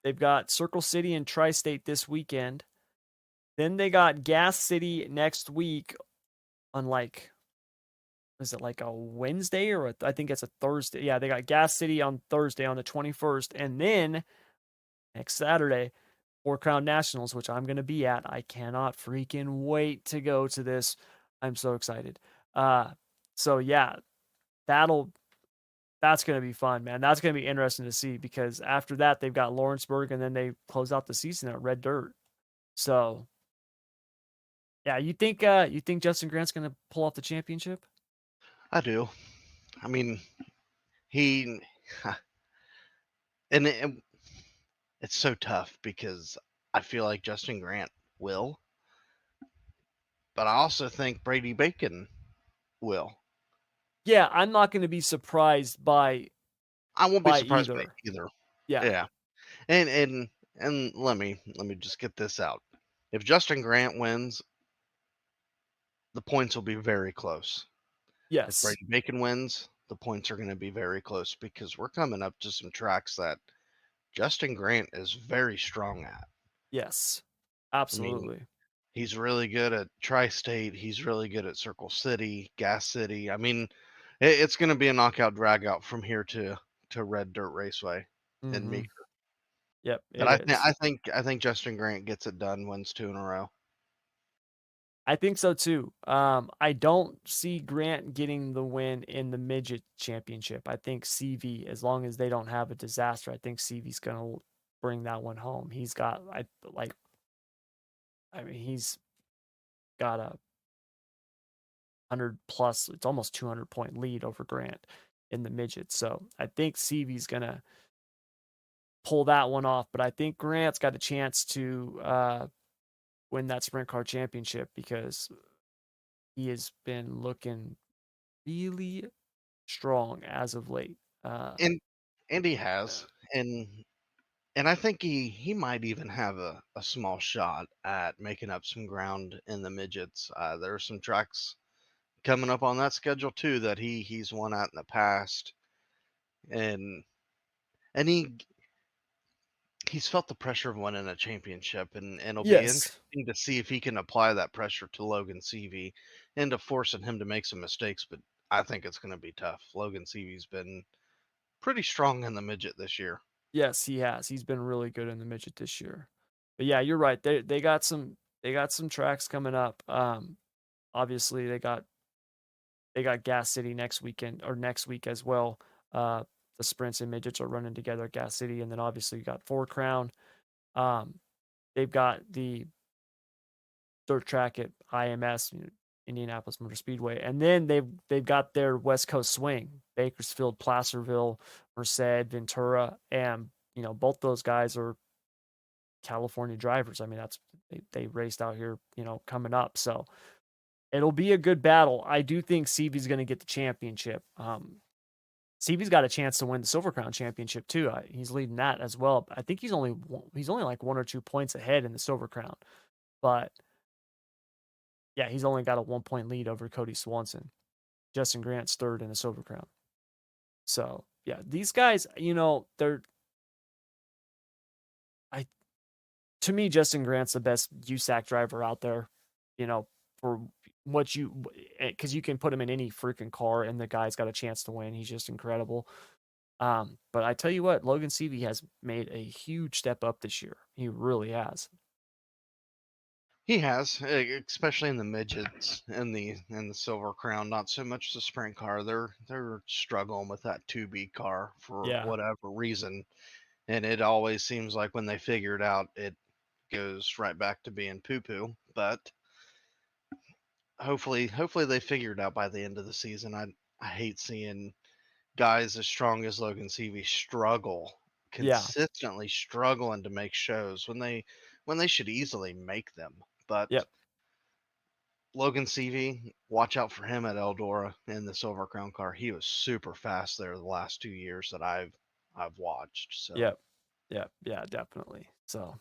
They've got Circle City and Tri-State this weekend. Then they got Gas City next week on like is it like a Wednesday or I think it's a Thursday. Yeah, they got Gas City on Thursday on the 21st, and then next Saturday, Four Crown Nationals, which I'm going to be at. I cannot freaking wait to go to this. I'm so excited. Uh so yeah, that'll that's going to be fun, man. That's going to be interesting to see because after that they've got Lawrenceburg and then they close out the season at Red Dirt. So, yeah, you think Justin Grant's going to pull off the championship? I do. I mean, he and it's so tough because I feel like Justin Grant will, but I also think Brady Bacon will. Yeah, I'm not going to be surprised I won't be by surprised by either. either. Yeah. Yeah. And let me just get this out. If Justin Grant wins, the points will be very close. If Yes. Brady Bacon wins, the points are going to be very close because we're coming up to some tracks that Justin Grant is very strong at. Yes. I mean, Absolutely. he's really good at Tri-State. He's really good at Circle City, Gas City. I mean, it's going to be a knockout drag out from here to Red Dirt Raceway and Mhm. me. Yep, But it is. I think Justin Grant gets it done, wins 2 in a row. I think so too. I don't see Grant getting the win in the midget championship. I think CV, as long as they don't have a disaster, I think CV's gonna bring that one home. I mean, he's got a 100 plus, it's almost 200 point lead over Grant in the midget. So I think CV's gonna pull that one off. But I think Grant's got a chance to win that sprint car championship because he has been looking really strong as of late. And he has, and I think he might even have a small shot at making up some ground in the midgets. There are some tracks coming up on that schedule too that he's won at in the past, and and he's felt the pressure of winning a championship, and it'll be Yes. interesting to see if he can apply that pressure to Logan Seavey into forcing him to make some mistakes. But I think it's going to be tough. Logan Seavey's been pretty strong in the midget this year. Yes, he has. He's been really good in the midget this year. But yeah, you're right. They got some tracks coming up. Obviously they got Gas City next weekend or next week as well. The sprints and midgets are running together at Gas City, and then obviously you got Four Crown. Um, they've got the dirt track at IMS, Indianapolis Motor Speedway, and then they've got their West Coast swing, Bakersfield, Placerville, Merced, Ventura, and both those guys are California drivers. I mean, they raced out here, coming up, so it'll be a good battle. I do think Seavey's going to get the championship. Seavey's got a chance to win the Silver Crown Championship too. He's leading that as well. I think he's only like 1 or 2 points ahead in the Silver Crown, but yeah, he's only got a 1 point lead over Cody Swanson. Justin Grant's third in the Silver Crown. So yeah, these guys, they're I to me, Justin Grant's the best USAC driver out there. For what because you can put him in any freaking car and the guy's got a chance to win. He's just incredible. But I tell you what, Logan Seavey has made a huge step up this year. He really has. He has, especially in the midgets and the Silver Crown. Not so much the sprint car. They're struggling with that 2B car for Yeah. whatever reason, and it always seems like when they figure it out, it goes right back to being poo poo. But hopefully they figure it out by the end of the season. I hate seeing guys as strong as Logan Seavey struggle, Yeah. consistently struggling to make shows when they should easily make them. But Yep. Logan Seavey, watch out for him at Eldora in the Silver Crown car. He was super fast there the last 2 years that I've watched. So Yep. Yep. Yeah, definitely. So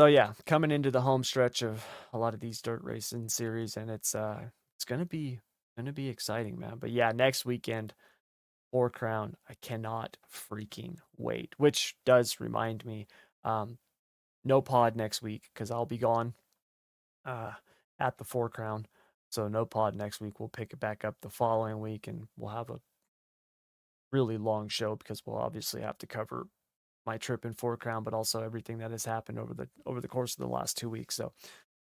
yeah, coming into the home stretch of a lot of these dirt racing series, and it's gonna be exciting, man. But yeah, next weekend, Four Crown, I cannot freaking wait. Which does remind me, no pod next week because I'll be gone uh at the Four Crown. So no pod next week. We'll pick it back up the following week and we'll have a really long show because we'll obviously have to cover my trip in Four Crown, but also everything that has happened over the course of the last 2 weeks.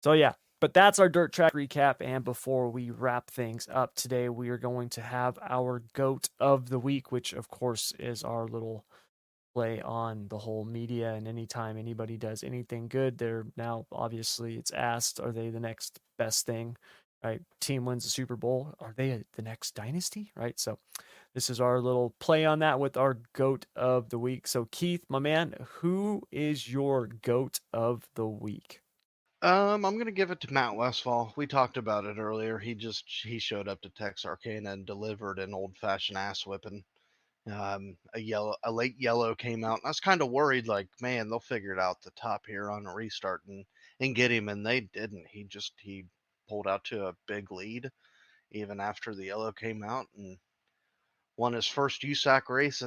So yeah, but that's our dirt track recap. And before we wrap things up today, we are going to have our GOAT of the week, which of course is our little play on the whole media. And anytime anybody does anything good, they're now obviously it's asked, are they the next best thing? Right? Team wins the Super Bowl. Are they the next dynasty? Right? So this is our little play on that with our GOAT of the week. So Keith, my man, who is your GOAT of the week? I'm gonna give it to Matt Westfall. We talked about it earlier. He showed up to Texarkana and delivered an old fashioned ass whipping. A late yellow came out, and I was kind of worried, like, man, they'll figure it out the top here on a restart and get him, and they didn't. He pulled out to a big lead even after the yellow came out and won his first USAC race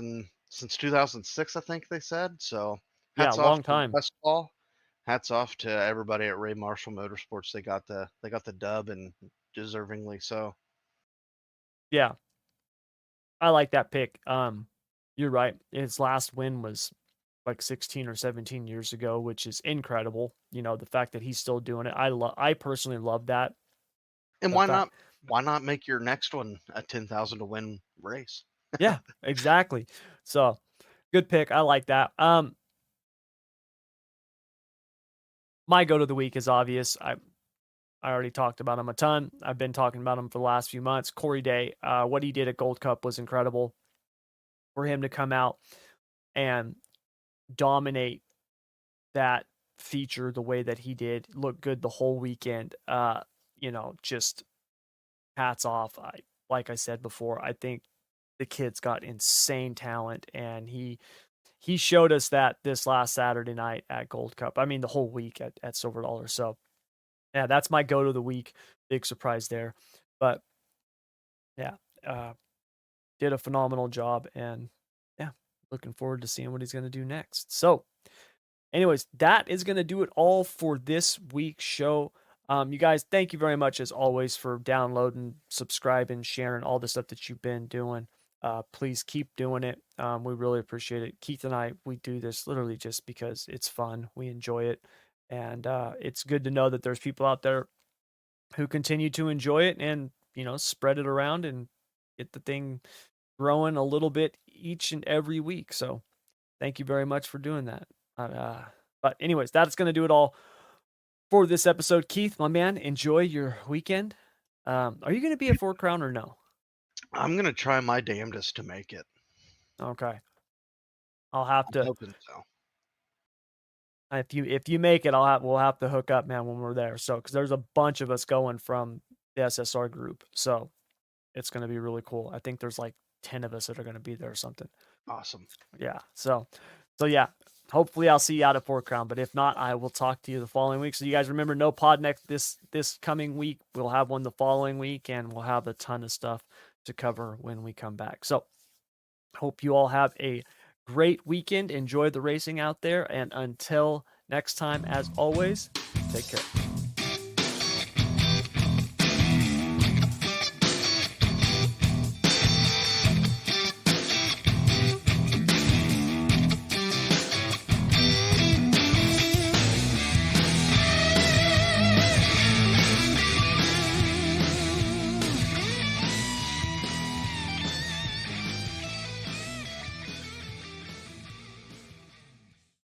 since 2006, I think they said. So Yeah, hats off long to time. Westfall. Hats off to everybody at Ray Marshall Motorsports. They got the dub, and deservingly so. Yeah, I like that pick. You're right. His last win was like 16 or 17 years ago, which is incredible. The fact that he's still doing it. I personally love that. And The fact why not make your next one a 10,000 to win race? Yeah, exactly. So, good pick. I like that. My go to the week is obvious. I already talked about him a ton. I've been talking about him for the last few months. Corey Day, what he did at Gold Cup was incredible for him to come out and dominate that feature the way that he did, look good the whole weekend. Just hats off. Like I said before, I think the kid's got insane talent, and he showed us that this last Saturday night at Gold Cup. I mean, the whole week at Silver Dollar. So yeah, that's my go to the week. Big surprise there, but yeah, did a phenomenal job, and yeah, looking forward to seeing what he's going to do next. So anyways, that is going to do it all for this week's show. You guys, thank you very much as always for downloading, subscribing, sharing all the stuff that you've been doing. Please keep doing it. We really appreciate it. Keith and I, we do this literally just because it's fun. We enjoy it. And it's good to know that there's people out there who continue to enjoy it and, spread it around and get the thing growing a little bit each and every week. So thank you very much for doing that. But anyways, that's going to do it all for this episode. Keith, my man, enjoy your weekend. Are you going to be at Fort Crown or no? I'm gonna try my damnedest to make it. Okay. I'll have I'm to, hoping so. if you make it, we'll have to hook up, man, when we're there. So, cause there's a bunch of us going from the SSR group. So it's going to be really cool. I think there's like 10 of us that are going to be there or something. Awesome. Yeah. So yeah, hopefully I'll see you out at Fort Crown, but if not, I will talk to you the following week. So you guys remember, no pod next this coming week. We'll have one the following week, and we'll have a ton of stuff to cover when we come back. So hope you all have a great weekend. Enjoy the racing out there, and until next time, as always, take care.